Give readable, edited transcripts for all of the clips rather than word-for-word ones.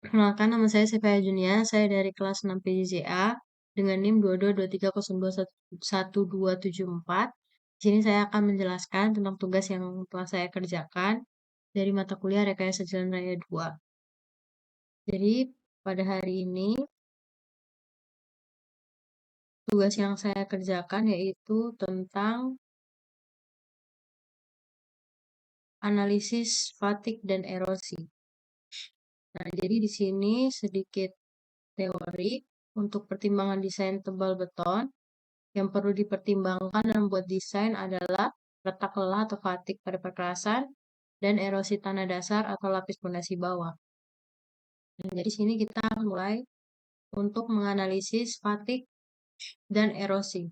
Perkenalkan, nama saya Sefaya Junia, saya dari kelas 6 PJJA dengan NIM 2223021274. Di sini saya akan menjelaskan tentang tugas yang telah saya kerjakan dari mata kuliah Rekayasa Jalan Raya 2. Jadi, pada hari ini, tugas yang saya kerjakan yaitu tentang analisis fatigue dan erosi. Nah, jadi di sini sedikit teori untuk pertimbangan desain tebal beton. Yang perlu dipertimbangkan dalam membuat desain adalah letak lelah atau fatigue pada perkerasan dan erosi tanah dasar atau lapis pondasi bawah. Nah, jadi sini kita mulai untuk menganalisis fatigue dan erosi.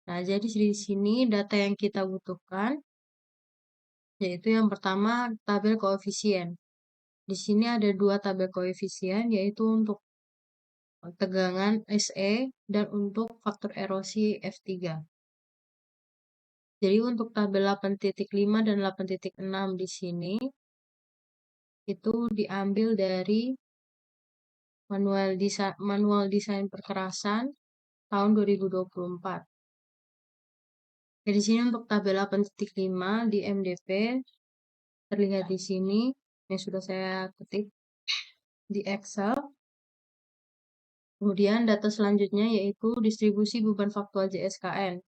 Nah, jadi di sini data yang kita butuhkan yaitu yang pertama tabel koefisien. Di sini ada dua tabel koefisien yaitu untuk tegangan SE dan untuk faktor erosi F3. Jadi untuk tabel 8.5 dan 8.6 di sini itu diambil dari manual desain perkerasan tahun 2024. Jadi sini untuk tabel 8.5 di MDP terlihat di sini yang sudah saya ketik di Excel. Kemudian data selanjutnya yaitu distribusi beban faktual JSKN.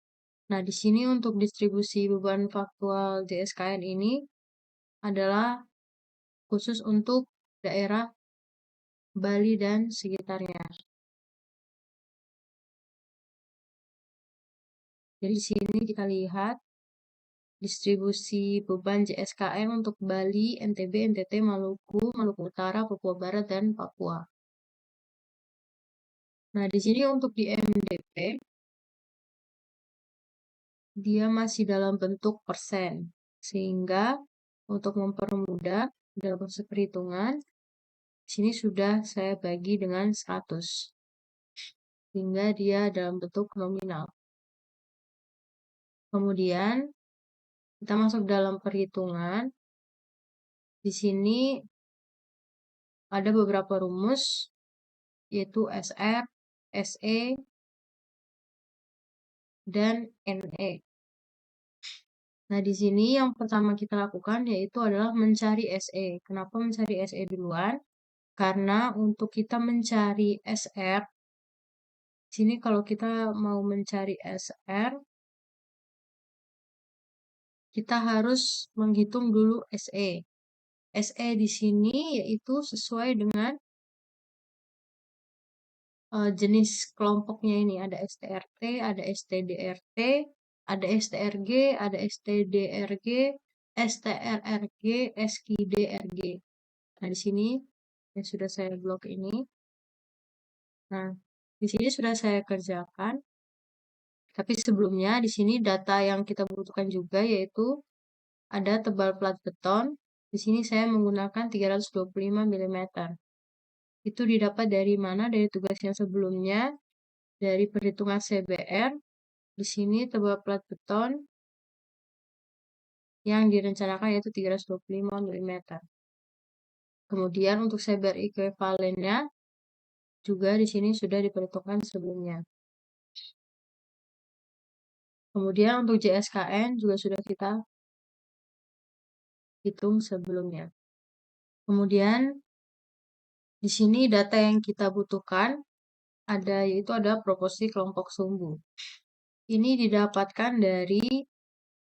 Nah, di sini untuk distribusi beban faktual JSKN ini adalah khusus untuk daerah Bali dan sekitarnya. Jadi di sini kita lihat distribusi beban JSKN untuk Bali, NTB, NTT, Maluku, Maluku Utara, Papua Barat, dan Papua. Nah, di sini untuk di MDP, dia masih dalam bentuk persen. Sehingga untuk mempermudah dalam proses perhitungan, di sini sudah saya bagi dengan 100. Sehingga dia dalam bentuk nominal. Kemudian, kita masuk dalam perhitungan. Di sini ada beberapa rumus, yaitu SR, SE, dan NE. Nah, di sini yang pertama kita lakukan yaitu adalah mencari SE. Kenapa mencari SE duluan? Karena untuk kita mencari SR, di sini kalau kita mau mencari SR, kita harus menghitung dulu SE. SE di sini yaitu sesuai dengan jenis kelompoknya ini. Ada STRT, ada STDRT, ada STRG, ada STDRG, STRRG, SKIDRG. Nah, di sini yang sudah saya blok ini. Nah, di sini sudah saya kerjakan. Tapi sebelumnya di sini data yang kita butuhkan juga yaitu ada tebal plat beton. Di sini saya menggunakan 325 mm. Itu didapat dari mana? Dari tugas yang sebelumnya, dari perhitungan CBR. Di sini tebal plat beton yang direncanakan yaitu 325 mm. Kemudian untuk CBR equivalennya juga di sini sudah diperhitungkan sebelumnya. Kemudian untuk JSKN juga sudah kita hitung sebelumnya. Kemudian di sini data yang kita butuhkan yaitu ada proporsi kelompok sumbu. Ini didapatkan dari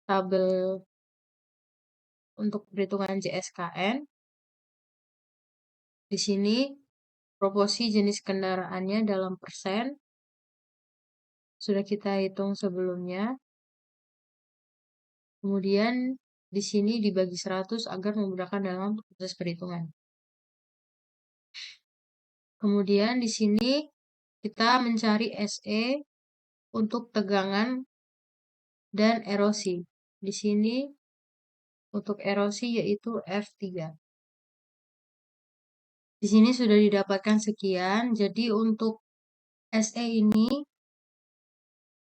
tabel untuk perhitungan JSKN. Di sini proporsi jenis kendaraannya dalam persen sudah kita hitung sebelumnya. Kemudian di sini dibagi 100 agar memudahkan dalam proses perhitungan. Kemudian di sini kita mencari SE untuk tegangan dan erosi. Di sini untuk erosi yaitu F3. Di sini sudah didapatkan sekian. Jadi untuk SE ini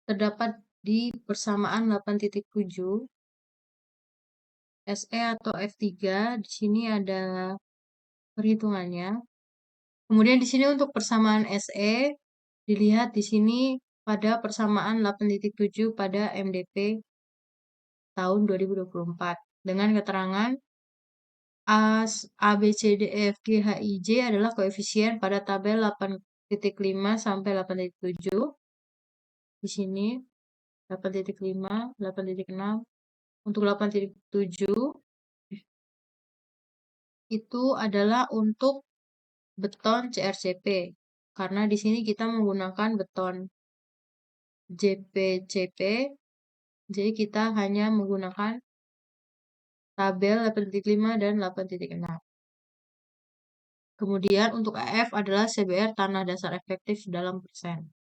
terdapat di persamaan 8.7. SE atau F3 di sini ada perhitungannya. Kemudian di sini untuk persamaan SE, dilihat di sini pada persamaan 8.7 pada MDP tahun 2024 dengan keterangan A, B, C, D, E, F, G, H, I, J adalah koefisien pada tabel 8.5 sampai 8.7. Di sini 8.5, 8.6. Untuk 8.7 itu adalah untuk beton CRCP. Karena di sini kita menggunakan beton JPCP, jadi kita hanya menggunakan tabel 8.5 dan 8.6. Kemudian untuk AF adalah CBR tanah dasar efektif dalam persen.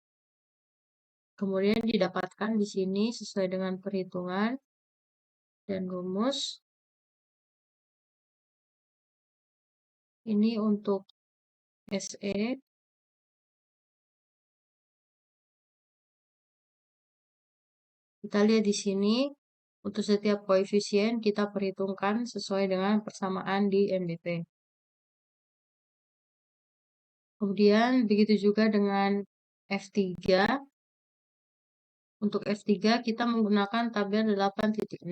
Kemudian didapatkan di sini sesuai dengan perhitungan dan rumus. Ini untuk SE. Kita lihat di sini, untuk setiap koefisien kita perhitungkan sesuai dengan persamaan di MDP. Kemudian begitu juga dengan F3. Untuk F3 kita menggunakan tabel 8.6.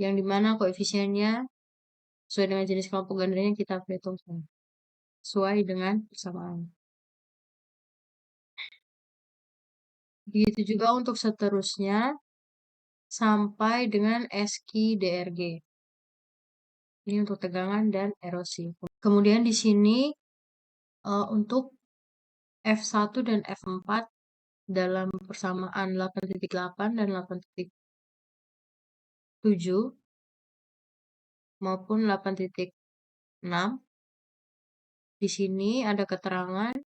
Yang dimana koefisiennya sesuai dengan jenis kelompok gandanya kita perhitungkan. Sesuai dengan persamaan. Begitu juga untuk seterusnya sampai dengan SQ DRG. Ini untuk tegangan dan erosi. Kemudian di sini untuk F1 dan F4 dalam persamaan 8.8 dan 8.7 maupun 8.6. Di sini ada keterangan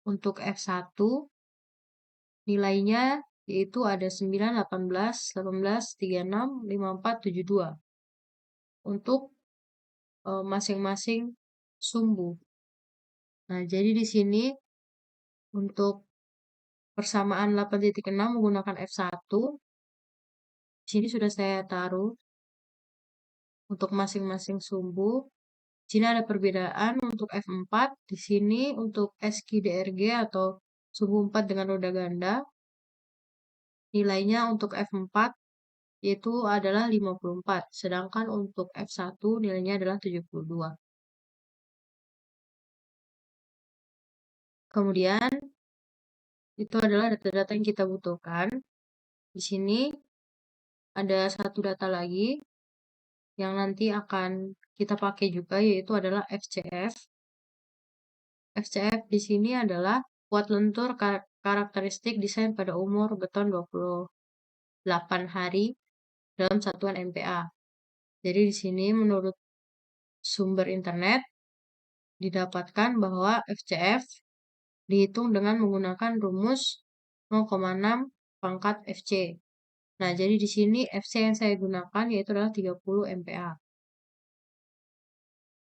untuk F1 nilainya yaitu ada 9, 18, 18, 36, 54, 72 untuk masing-masing sumbu. Nah, jadi di sini untuk persamaan 8.6 menggunakan F1. Di sini sudah saya taruh untuk masing-masing sumbu. Di sini ada perbedaan untuk F4. Di sini untuk SQDRG atau sumbu 4 dengan roda ganda. Nilainya untuk F4 yaitu adalah 54. Sedangkan untuk F1 nilainya adalah 72. Kemudian itu adalah data-data yang kita butuhkan. Di sini ada satu data lagi yang nanti akan kita pakai juga yaitu adalah FCF. FCF di sini adalah kuat lentur karakteristik desain pada umur beton 28 hari dalam satuan MPa. Jadi di sini menurut sumber internet didapatkan bahwa FCF dihitung dengan menggunakan rumus 0,6 pangkat FC. Nah, jadi di sini FC yang saya gunakan yaitu adalah 30 MPa.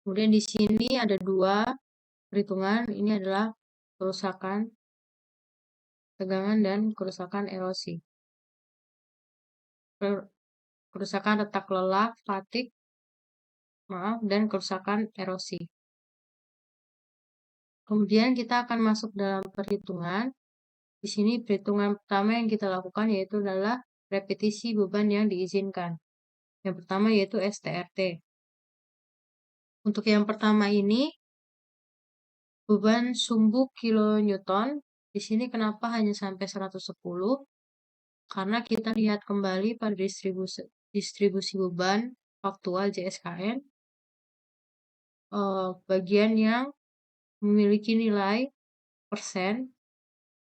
Kemudian di sini ada dua perhitungan, ini adalah kerusakan tegangan dan kerusakan erosi. Kerusakan retak lelah, fatigue, dan kerusakan erosi. Kemudian kita akan masuk dalam perhitungan. Di sini perhitungan pertama yang kita lakukan yaitu adalah repetisi beban yang diizinkan. Yang pertama yaitu STRT. Untuk yang pertama ini, beban sumbu kilonewton. Di sini kenapa hanya sampai 110? Karena kita lihat kembali pada distribusi beban faktual JSKN. Bagian yang memiliki nilai persen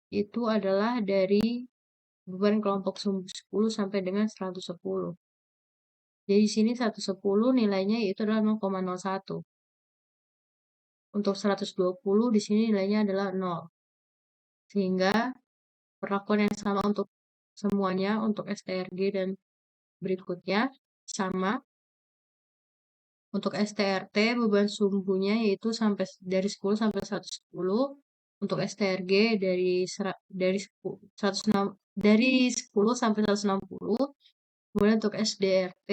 itu adalah dari beban kelompok sumbu 10 sampai dengan 110. Jadi di sini 110 nilainya itu adalah 0,01. Untuk 120 di sini nilainya adalah 0. Sehingga perlakuan yang sama untuk semuanya, untuk STRG dan berikutnya sama. Untuk STRT beban sumbunya yaitu sampai dari 10 sampai 110. Untuk STRG dari 10 sampai 160. Kemudian untuk SDRT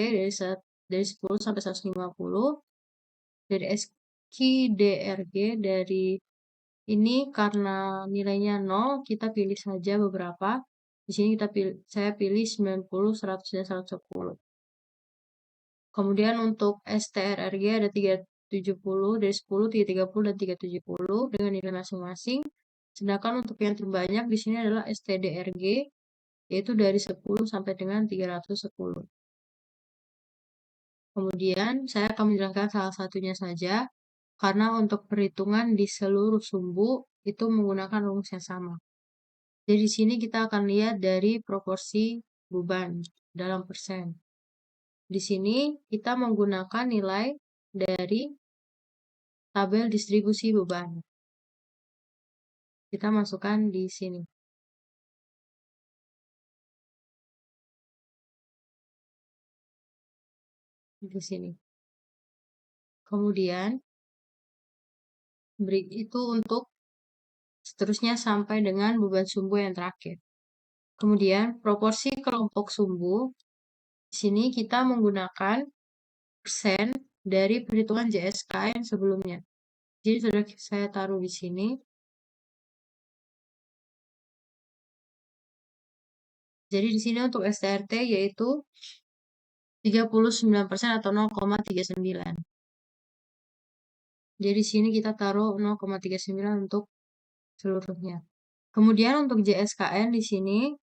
dari 10 sampai 150. Dari DRG dari ini karena nilainya 0, kita pilih saja beberapa. Di sini saya pilih 90, 100, dan 110. Kemudian untuk STRRG ada 370, dari 10, 330, dan 370 dengan nilai masing-masing. Sedangkan untuk yang terbanyak di sini adalah STDRG, yaitu dari 10 sampai dengan 310. Kemudian saya akan menjelaskan salah satunya saja, karena untuk perhitungan di seluruh sumbu itu menggunakan rumus yang sama. Jadi di sini kita akan lihat dari proporsi beban dalam persen. Di sini kita menggunakan nilai dari tabel distribusi beban. Kita masukkan di sini. Di sini. Kemudian beri itu untuk seterusnya sampai dengan beban sumbu yang terakhir. Kemudian proporsi kelompok sumbu. Di sini kita menggunakan persen dari perhitungan JSK yang sebelumnya. Jadi sudah saya taruh di sini. Jadi di sini untuk STRT yaitu 39% atau 0,39. Jadi di sini kita taruh 0,39 untuk seluruhnya. Kemudian untuk JSKN di sini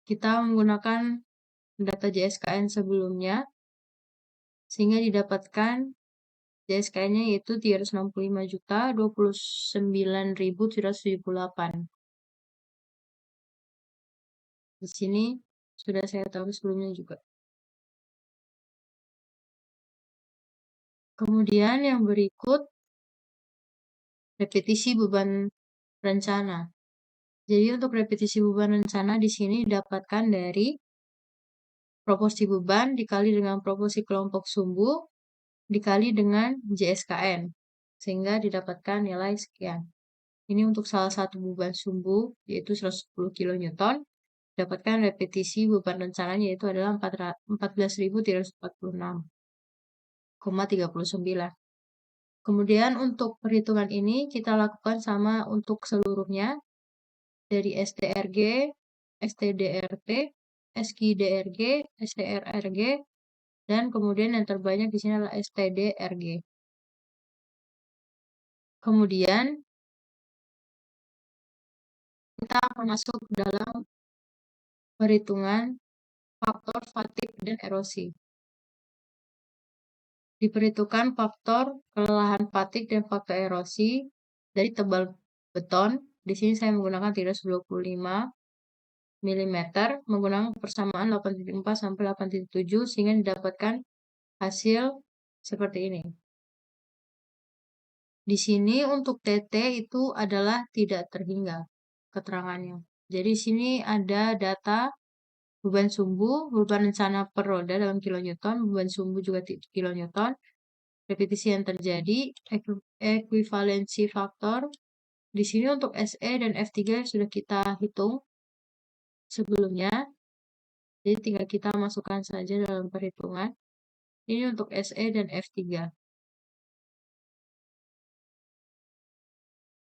kita menggunakan data JSKN sebelumnya sehingga didapatkan JSKN-nya yaitu 365.029.778. Di sini sudah saya taruh sebelumnya juga. Kemudian yang berikut repetisi beban rencana. Jadi untuk repetisi beban rencana di sini didapatkan dari proporsi beban dikali dengan proporsi kelompok sumbu dikali dengan JSKN sehingga didapatkan nilai sekian. Ini untuk salah satu beban sumbu yaitu 110 kN. Dapatkan repetisi beban rencananya yaitu adalah 14.346,39. Kemudian untuk perhitungan ini kita lakukan sama untuk seluruhnya dari STRG, STDRT, SQDRG, STRRG, dan kemudian yang terbanyak di sini adalah STDRG. Kemudian kita akan masuk dalam perhitungan faktor fatigue dan erosi. Diperhitungkan faktor kelelahan fatigue dan faktor erosi dari tebal beton. Di sini saya menggunakan 325 mm menggunakan persamaan 8.4 sampai 8.7 sehingga didapatkan hasil seperti ini. Di sini untuk TT itu adalah tidak terhingga keterangannya. Jadi di sini ada data beban sumbu, beban rencana per roda dalam kilonewton, beban sumbu juga kilonewton, repetisi yang terjadi, ekuivalensi faktor. Di sini untuk SE dan F3 sudah kita hitung sebelumnya. Jadi tinggal kita masukkan saja dalam perhitungan. Ini untuk SE dan F3.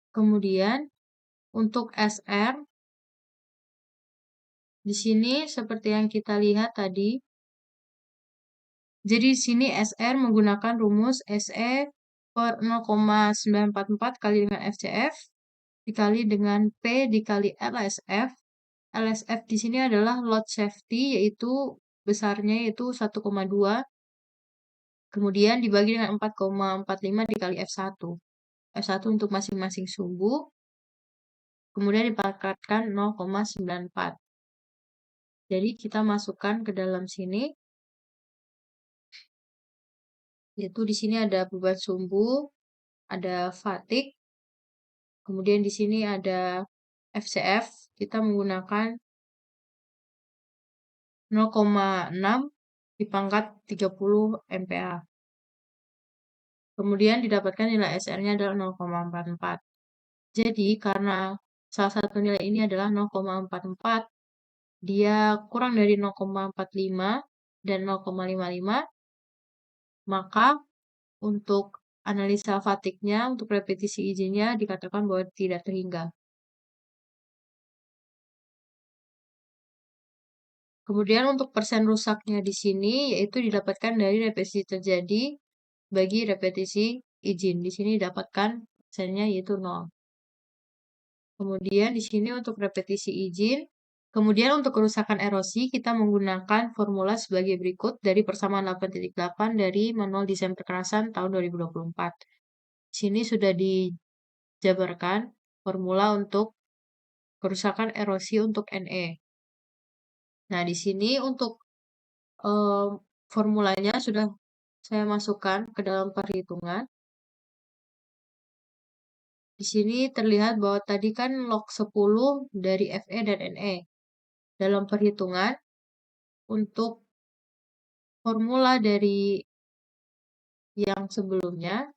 Kemudian untuk SR, di sini seperti yang kita lihat tadi. Jadi di sini SR menggunakan rumus SE per 0,944 kali dengan FCF dikali dengan P dikali LSF. LSF di sini adalah load safety yaitu besarnya yaitu 1,2. Kemudian dibagi dengan 4,45 dikali F1. F1 untuk masing-masing sumbu. Kemudian dipangkatkan 0,94. Jadi kita masukkan ke dalam sini. Yaitu di sini ada beban sumbu, ada fatigue. Kemudian di sini ada FCF. Kita menggunakan 0,6 dipangkat 30 MPa. Kemudian didapatkan nilai SR-nya adalah 0,44. Jadi karena salah satu nilai ini adalah 0,44, dia kurang dari 0,45 dan 0,55, maka untuk analisa fatiknya, untuk repetisi izinnya dikatakan bahwa tidak terhingga. Kemudian untuk persen rusaknya di sini yaitu didapatkan dari repetisi terjadi bagi repetisi izin. Di sini didapatkan persennya yaitu 0. Kemudian di sini untuk repetisi izin. Kemudian untuk kerusakan erosi kita menggunakan formula sebagai berikut dari persamaan 8.8 dari Manual Desain Perkerasan tahun 2024. Di sini sudah dijabarkan formula untuk kerusakan erosi untuk NE. Nah, di sini untuk formulanya sudah saya masukkan ke dalam perhitungan. Di sini terlihat bahwa tadi kan log 10 dari FE dan NE. Dalam perhitungan, untuk formula dari yang sebelumnya.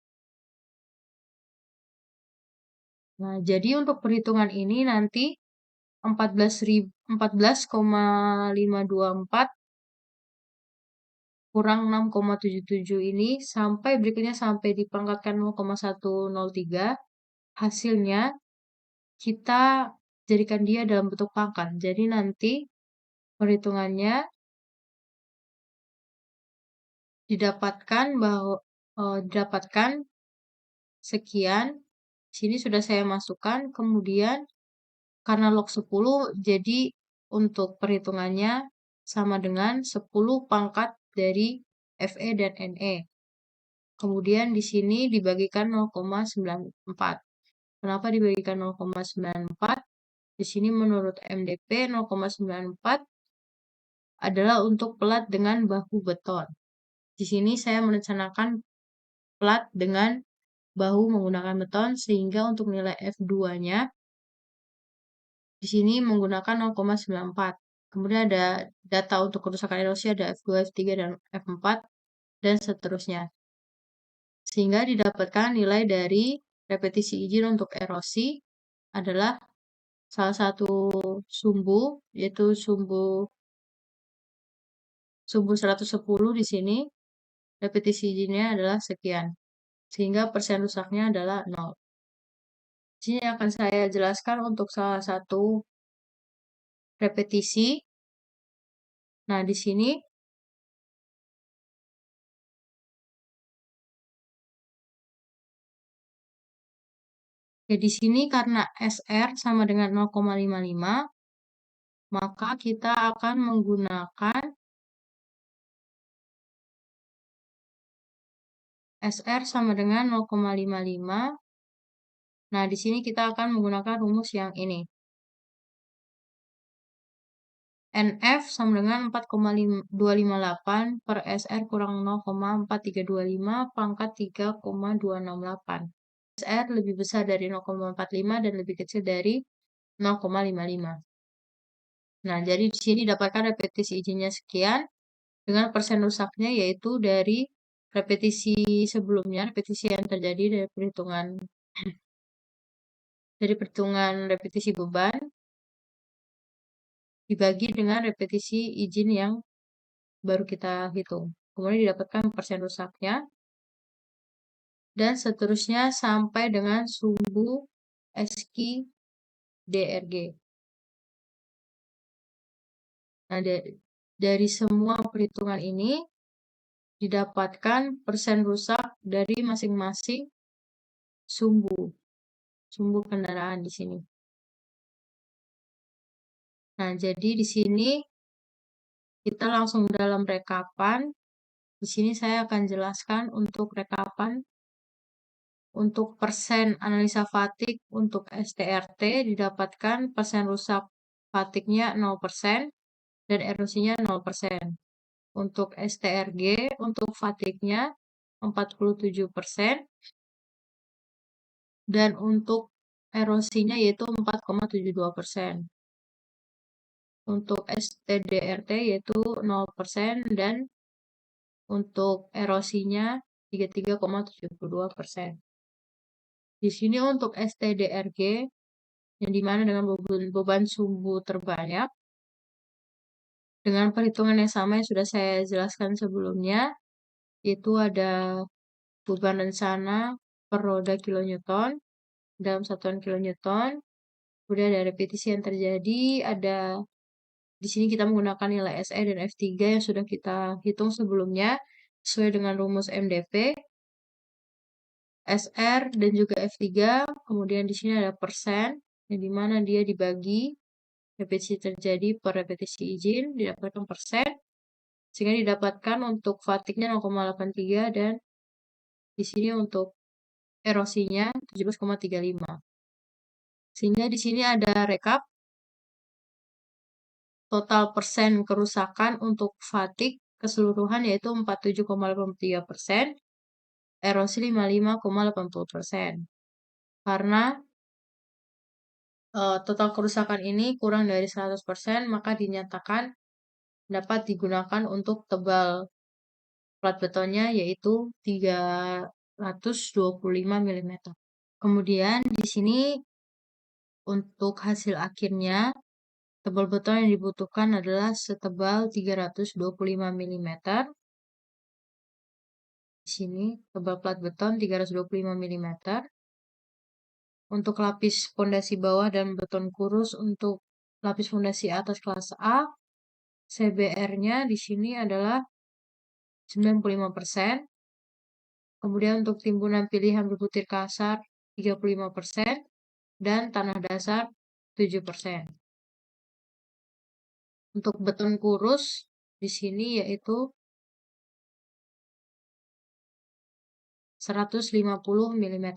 Nah, jadi untuk perhitungan ini nanti 14,524 kurang 6,77 ini sampai berikutnya sampai dipangkatkan 0,103. Hasilnya kita jadikan dia dalam bentuk pangkat. Jadi nanti perhitungannya didapatkan sekian. Sini sudah saya masukkan. Kemudian karena log 10 jadi untuk perhitungannya sama dengan 10 pangkat dari FE dan NE. Kemudian di sini dibagikan 0,94. Kenapa dibagikan 0,94? Di sini menurut MDP 0,94 adalah untuk pelat dengan bahu beton. Di sini saya merencanakan pelat dengan bahu menggunakan beton sehingga untuk nilai F2-nya di sini menggunakan 0,94. Kemudian ada data untuk kerusakan erosi ada F2, F3, dan F4, dan seterusnya. Sehingga didapatkan nilai dari repetisi izin untuk erosi adalah salah satu sumbu, yaitu sumbu 110 di sini. Repetisi izinnya adalah sekian. Sehingga persen rusaknya adalah 0. Di sini akan saya jelaskan untuk salah satu repetisi. Nah, di sini ya di sini karena SR sama dengan 0,55, maka kita akan menggunakan SR sama dengan 0,55. Nah, di sini kita akan menggunakan rumus yang ini. NF sama dengan 4,258 per SR kurang 0,4325 pangkat 3,268. SR lebih besar dari 0,45 dan lebih kecil dari 0,55. Nah, jadi di sini dapatkan repetisi izinnya sekian dengan persen rusaknya yaitu dari repetisi sebelumnya, repetisi yang terjadi dari perhitungan repetisi beban dibagi dengan repetisi izin yang baru kita hitung. Kemudian didapatkan persen rusaknya dan seterusnya sampai dengan sumbu SQ DRG. Nah, dari semua perhitungan ini didapatkan persen rusak dari masing-masing sumbu kendaraan di sini. Nah, jadi di sini kita langsung dalam rekapan. Di sini saya akan jelaskan untuk rekapan untuk persen analisa fatik untuk STRT didapatkan persen rusak fatiknya 0% dan erosinya 0%. Untuk STRG untuk fatiknya 47% dan untuk erosinya yaitu 4,72%. Untuk STDRT yaitu 0% dan untuk erosinya 33,72%. Di sini untuk STDRG yang dimana dengan beban sumbu terbanyak dengan perhitungan yang sama yang sudah saya jelaskan sebelumnya, yaitu ada beban rencana per roda kilonewton dalam satuan kilonewton. Kemudian ada repetisi yang terjadi, ada di sini kita menggunakan nilai SE dan F3 yang sudah kita hitung sebelumnya sesuai dengan rumus MDP, SR dan juga F3. Kemudian di sini ada persen, yang dimana dia dibagi repetisi terjadi per repetisi izin, didapatkan persen, sehingga didapatkan untuk fatigue-nya 0,83 dan di sini untuk erosinya 17,35. Sehingga di sini ada rekap total persen kerusakan untuk fatigue keseluruhan yaitu 47,83%, erosi 55,80%. Karena total kerusakan ini kurang dari 100%, maka dinyatakan dapat digunakan untuk tebal plat betonnya yaitu 325 mm. Kemudian di sini untuk hasil akhirnya tebal beton yang dibutuhkan adalah setebal 325 mm. Di sini tebal plat beton 325 mm. Untuk lapis fondasi bawah dan beton kurus untuk lapis fondasi atas kelas A, CBR-nya di sini adalah 95%. Kemudian untuk timbunan pilihan berbutir kasar 35% dan tanah dasar 7%. Untuk beton kurus di sini yaitu 150 mm.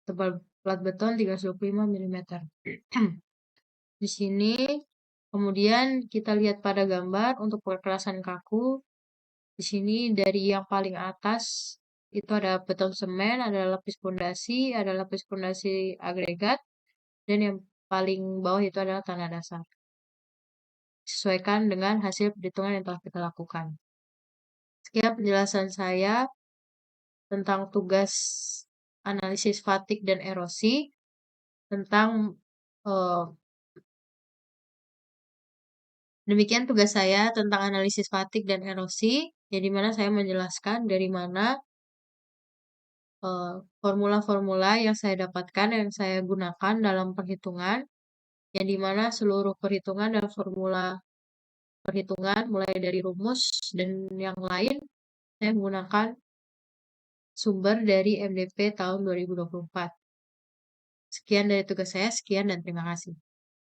Tebal plat beton 325 mm. Di sini kemudian kita lihat pada gambar untuk perkerasan kaku. Di sini dari yang paling atas itu ada beton semen, ada lapis fondasi, ada lapis fondasi agregat, dan yang paling bawah itu adalah tanah dasar. Sesuaikan dengan hasil perhitungan yang telah kita lakukan. Sekian penjelasan saya tentang tugas analisis fatigue dan erosi, tentang demikian tugas saya tentang analisis fatigue dan erosi, yang dimana saya menjelaskan dari mana formula-formula yang saya dapatkan, yang saya gunakan dalam perhitungan, yang dimana seluruh perhitungan dan formula perhitungan, mulai dari rumus dan yang lain, saya menggunakan sumber dari MDP tahun 2024. Sekian dari tugas saya, sekian dan terima kasih.